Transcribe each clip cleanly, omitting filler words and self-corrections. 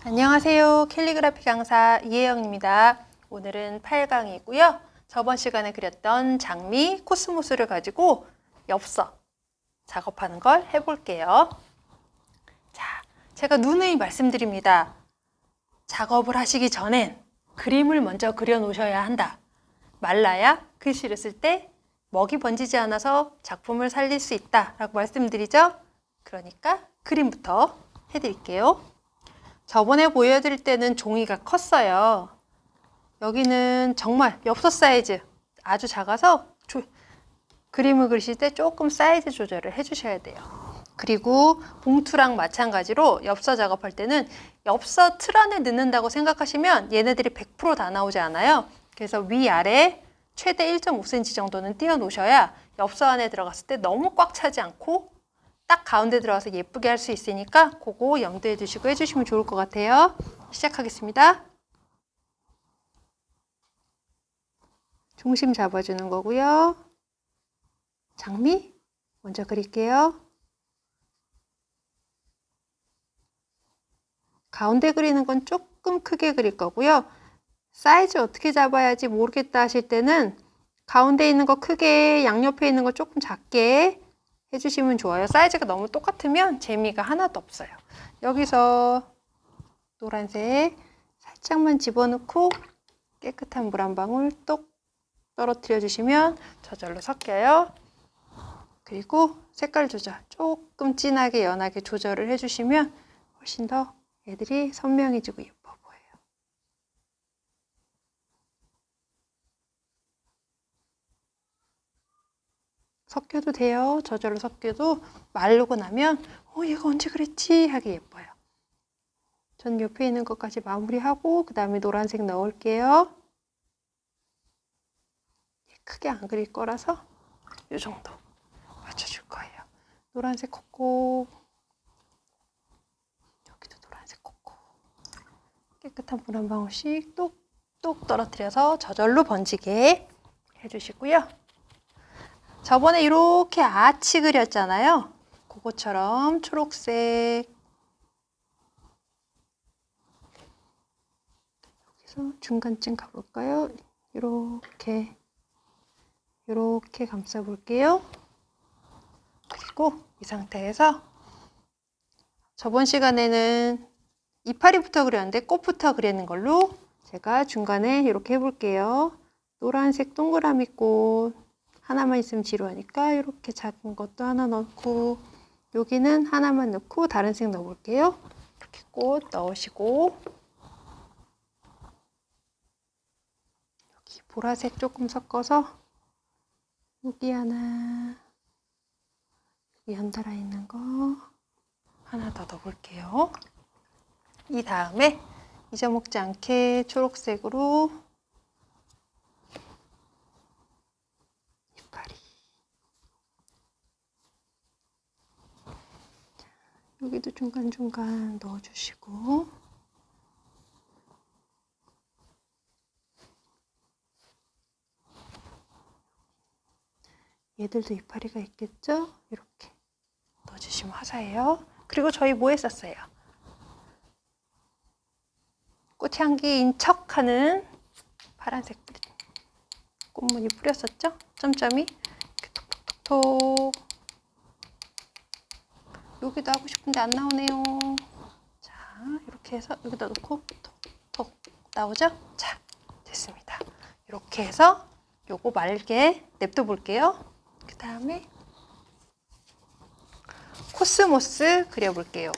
안녕하세요. 캘리그라피 강사 이혜영입니다. 오늘은 8강이고요. 저번 시간에 그렸던 장미, 코스모스를 가지고 엽서 작업하는 걸 해볼게요. 자, 제가 누누이 말씀드립니다. 작업을 하시기 전엔 그림을 먼저 그려 놓으셔야 한다. 말라야 글씨를 쓸 때 먹이 번지지 않아서 작품을 살릴 수 있다 라고 말씀드리죠. 그러니까 그림부터 해드릴게요. 저번에 보여드릴 때는 종이가 컸어요. 여기는 정말 엽서 사이즈 아주 작아서 그림을 그리실 때 조금 사이즈 조절을 해주셔야 돼요. 그리고 봉투랑 마찬가지로 엽서 작업할 때는 엽서 틀 안에 넣는다고 생각하시면 얘네들이 100% 다 나오지 않아요. 그래서 위아래 최대 1.5cm 정도는 띄워 놓으셔야 엽서 안에 들어갔을 때 너무 꽉 차지 않고 딱 가운데 들어가서 예쁘게 할 수 있으니까 그거 염두에 두시고 해주시면 좋을 것 같아요. 시작하겠습니다. 중심 잡아주는 거고요. 장미 먼저 그릴게요. 가운데 그리는 건 조금 크게 그릴 거고요. 사이즈 어떻게 잡아야지 모르겠다 하실 때는 가운데 있는 거 크게, 양옆에 있는 거 조금 작게 해주시면 좋아요. 사이즈가 너무 똑같으면 재미가 하나도 없어요. 여기서 노란색 살짝만 집어넣고 깨끗한 물 한 방울 똑 떨어뜨려 주시면 저절로 섞여요. 그리고 색깔 조절 조금 진하게 연하게 조절을 해주시면 훨씬 더 애들이 선명해지고 예뻐 보여요. 섞여도 돼요. 저절로 섞여도 마르고 나면 얘가 언제 그랬지 하게 예뻐요. 전 옆에 있는 것까지 마무리하고 그 다음에 노란색 넣을게요. 크게 안 그릴 거라서 이 정도 맞춰줄 거예요. 노란색 콕콕, 여기도 노란색 콕콕. 깨끗한 물 한 방울씩 똑똑 떨어뜨려서 저절로 번지게 해주시고요. 저번에 이렇게 아치 그렸잖아요. 그것처럼 초록색 여기서 중간쯤 가볼까요? 이렇게 감싸 볼게요. 그리고 이 상태에서 저번 시간에는 이파리부터 그렸는데 꽃부터 그리는 걸로 제가 중간에 이렇게 해볼게요. 노란색 동그라미 꽃 하나만 있으면 지루하니까 이렇게 작은 것도 하나 넣고 여기는 하나만 넣고 다른 색 넣어볼게요. 이렇게 꽃 넣으시고 여기 보라색 조금 섞어서 여기 하나 여기 연달아 있는 거 하나 더 넣어볼게요. 이 다음에 잊어먹지 않게 초록색으로 이파리 여기도 중간중간 넣어주시고 얘들도 이파리가 있겠죠? 이렇게 넣어주시면 화사해요. 그리고 저희 뭐 했었어요? 꽃향기인 척하는 파란색 꽃무늬 뿌렸었죠? 점점이 이렇게 톡톡톡톡 여기도 하고 싶은데 안 나오네요. 자, 이렇게 해서 여기다 놓고 톡톡 나오죠? 자, 됐습니다. 이렇게 해서 요거 말게 냅둬 볼게요. 그 다음에 코스모스 그려볼게요.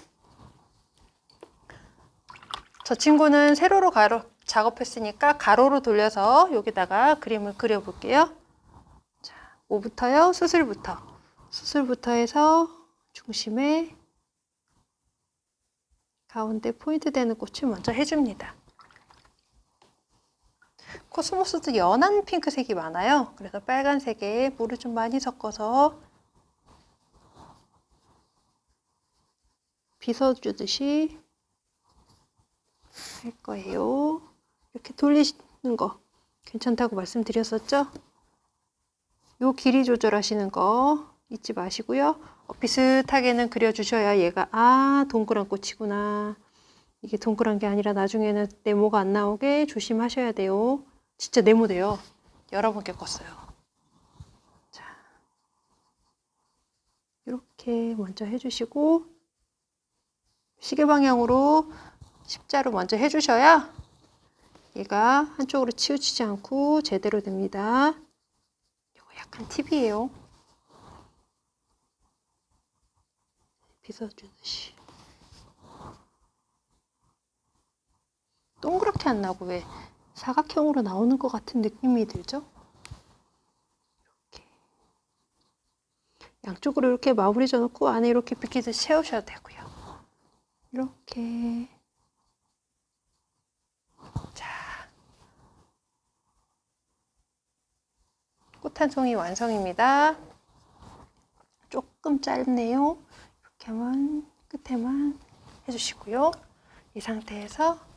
저 친구는 세로로 작업했으니까 가로로 돌려서 여기다가 그림을 그려볼게요. 자, 뭐부터요? 수술부터 해서 중심에 가운데 포인트 되는 꽃을 먼저 해줍니다. 코스모스도 연한 핑크색이 많아요. 그래서 빨간색에 물을 좀 많이 섞어서 빗어주듯이 할 거예요. 이렇게 돌리시는 거 괜찮다고 말씀드렸었죠? 요 길이 조절하시는 거 잊지 마시고요. 비슷하게는 그려주셔야 얘가 동그란 꽃이구나. 이게 동그란 게 아니라 나중에는 네모가 안 나오게 조심하셔야 돼요. 진짜 네모돼요. 여러 번 겪었어요. 자, 이렇게 먼저 해주시고 시계 방향으로 십자로 먼저 해주셔야 얘가 한쪽으로 치우치지 않고 제대로 됩니다. 이거 약간 팁이에요. 빗어주듯이. 동그랗게 안 나고 왜 사각형으로 나오는 것 같은 느낌이 들죠? 이렇게. 양쪽으로 이렇게 마무리 져놓고 안에 이렇게 빗기듯이 채우셔도 되고요. 이렇게. 자, 꽃 한 송이 완성입니다. 조금 짧네요. 이렇게만 끝에만 해주시고요. 이 상태에서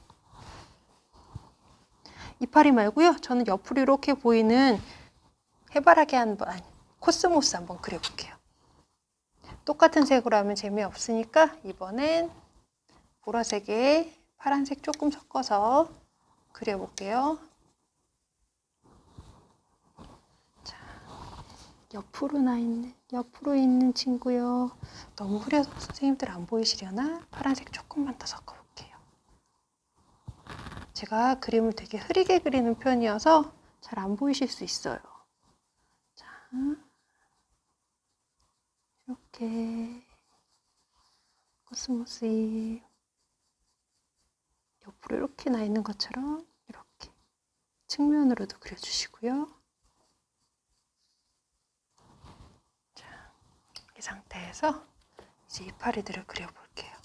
이파리 말고요. 저는 옆으로 이렇게 보이는 해바라기 한번, 코스모스 한번 그려볼게요. 똑같은 색으로 하면 재미없으니까 이번엔 보라색에 파란색 조금 섞어서 그려볼게요. 자, 옆으로 있는 친구요. 너무 흐려서 선생님들 안 보이시려나? 파란색 조금만 더 섞어볼게요. 제가 그림을 되게 흐리게 그리는 편이어서 잘 안 보이실 수 있어요. 자, 이렇게 코스모스 잎 옆으로 이렇게 나 있는 것처럼 이렇게 측면으로도 그려주시고요. 자, 이 상태에서 이제 이파리들을 그려볼게요.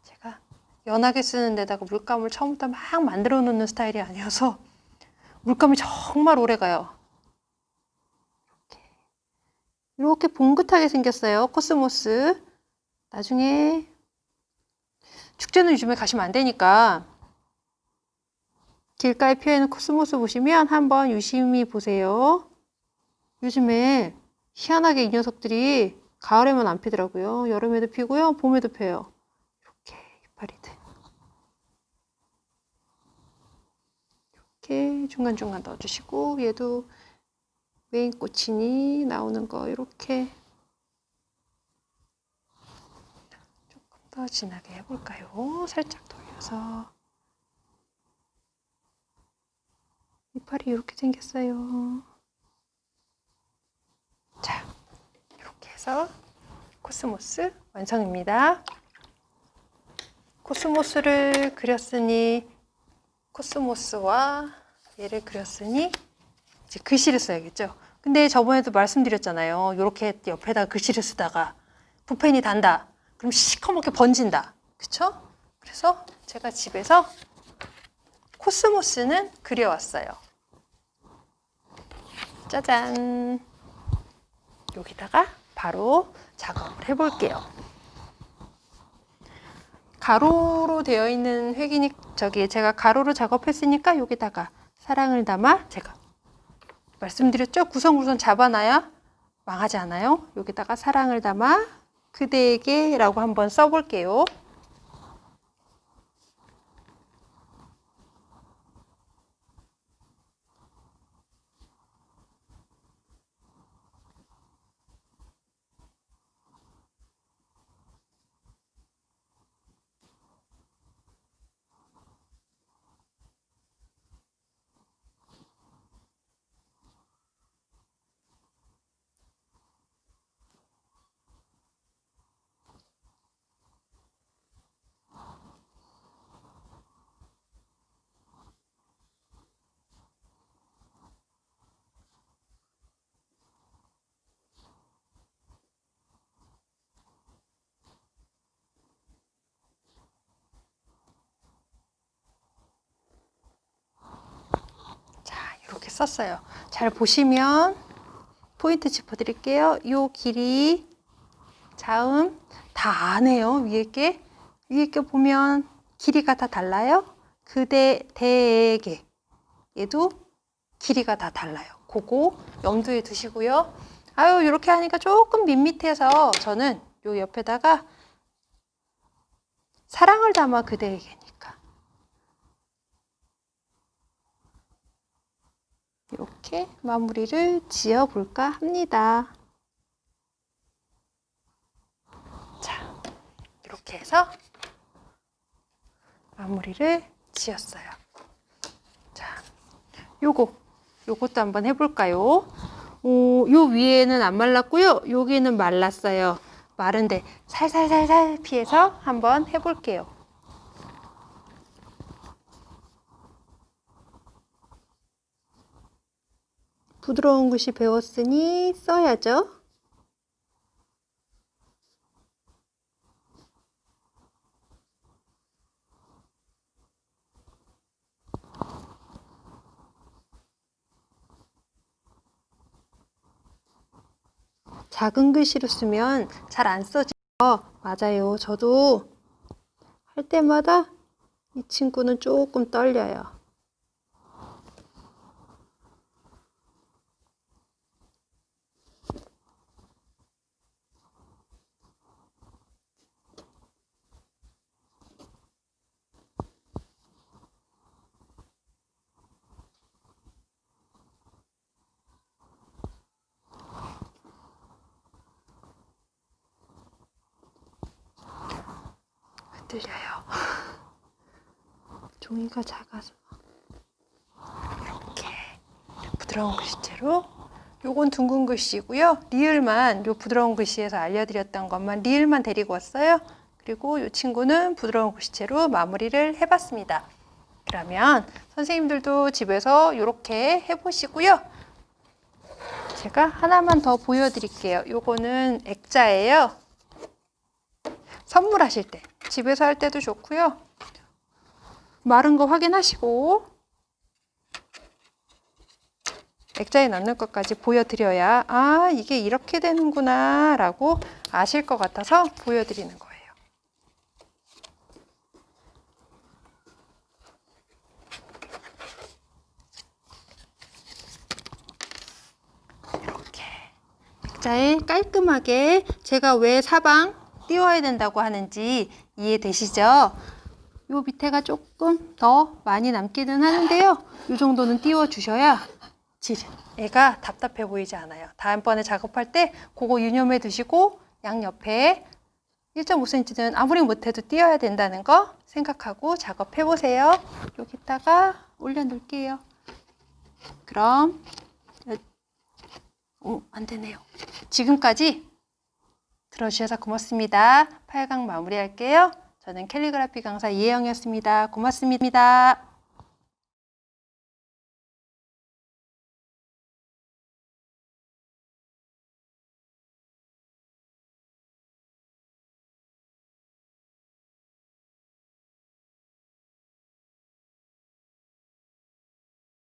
제가 연하게 쓰는 데다가 물감을 처음부터 막 만들어 놓는 스타일이 아니어서 물감이 정말 오래 가요. 이렇게 봉긋하게 생겼어요. 코스모스. 나중에 축제는 요즘에 가시면 안 되니까 길가에 피어있는 코스모스 보시면 한번 유심히 보세요. 요즘에 희한하게 이 녀석들이 가을에만 안 피더라고요. 여름에도 피고요. 봄에도 펴요. 이렇게 이파리들. 이렇게 중간중간 넣어주시고 얘도 메인 꽃이니 나오는 거 이렇게 조금 더 진하게 해볼까요? 살짝 돌려서. 이파리 이렇게 생겼어요. 자, 이렇게 해서 코스모스 완성입니다. 코스모스를 그렸으니 코스모스와 얘를 그렸으니 이제 글씨를 써야겠죠. 근데 저번에도 말씀드렸잖아요. 이렇게 옆에다가 글씨를 쓰다가 붓펜이 단다. 그럼 시커멓게 번진다. 그쵸? 그래서 제가 집에서 코스모스는 그려왔어요. 짜잔. 여기다가 바로 작업을 해볼게요. 가로로 되어 있는 획이니 제가 가로로 작업했으니까 여기다가 사랑을 담아 제가 말씀드렸죠? 구성구성 잡아놔야 망하지 않아요. 여기다가 사랑을 담아 그대에게 라고 한번 써볼게요. 이렇게 썼어요. 잘 보시면 포인트 짚어드릴게요. 이 길이 자음 다 안 해요. 위에 게 보면 길이가 다 달라요. 그대에게 얘도 길이가 다 달라요. 그거 염두에 두시고요. 아유 이렇게 하니까 조금 밋밋해서 저는 요 옆에다가 사랑을 담아 그대에게니까. 이렇게 마무리를 지어볼까 합니다. 자, 이렇게 해서 마무리를 지었어요. 자, 요것도 한번 해볼까요? 요 위에는 안 말랐고요. 여기는 말랐어요. 마른데 살살살살 피해서 한번 해볼게요. 부드러운 글씨 배웠으니 써야죠. 작은 글씨로 쓰면 잘 안 써져요. 맞아요. 저도 할 때마다 이 친구는 조금 떨려요. 흔들려요. 종이가 작아서. 이렇게 부드러운 글씨체로, 요건 둥근 글씨고요. 리을만, 요 부드러운 글씨에서 알려드렸던 것만 리을만 데리고 왔어요. 그리고 이 친구는 부드러운 글씨체로 마무리를 해봤습니다. 그러면 선생님들도 집에서 이렇게 해보시고요. 제가 하나만 더 보여드릴게요. 요거는 액자예요. 선물하실 때, 집에서 할 때도 좋고요. 마른 거 확인하시고 액자에 넣는 것까지 보여드려야 아, 이게 이렇게 되는구나 라고 아실 것 같아서 보여드리는 거예요. 이렇게 액자에 깔끔하게, 제가 왜 사방 띄워야 된다고 하는지 이해되시죠? 요 밑에가 조금 더 많이 남기는 하는데요. 이 정도는 띄워 주셔야 애가 답답해 보이지 않아요. 다음번에 작업할 때 그거 유념해 두시고 양옆에 1.5cm는 아무리 못해도 띄어야 된다는 거 생각하고 작업해 보세요. 여기다가 올려 놓을게요. 그럼 안 되네요. 지금까지 들어주셔서 고맙습니다. 8강 마무리할게요. 저는 캘리그라피 강사 이혜영이었습니다. 고맙습니다.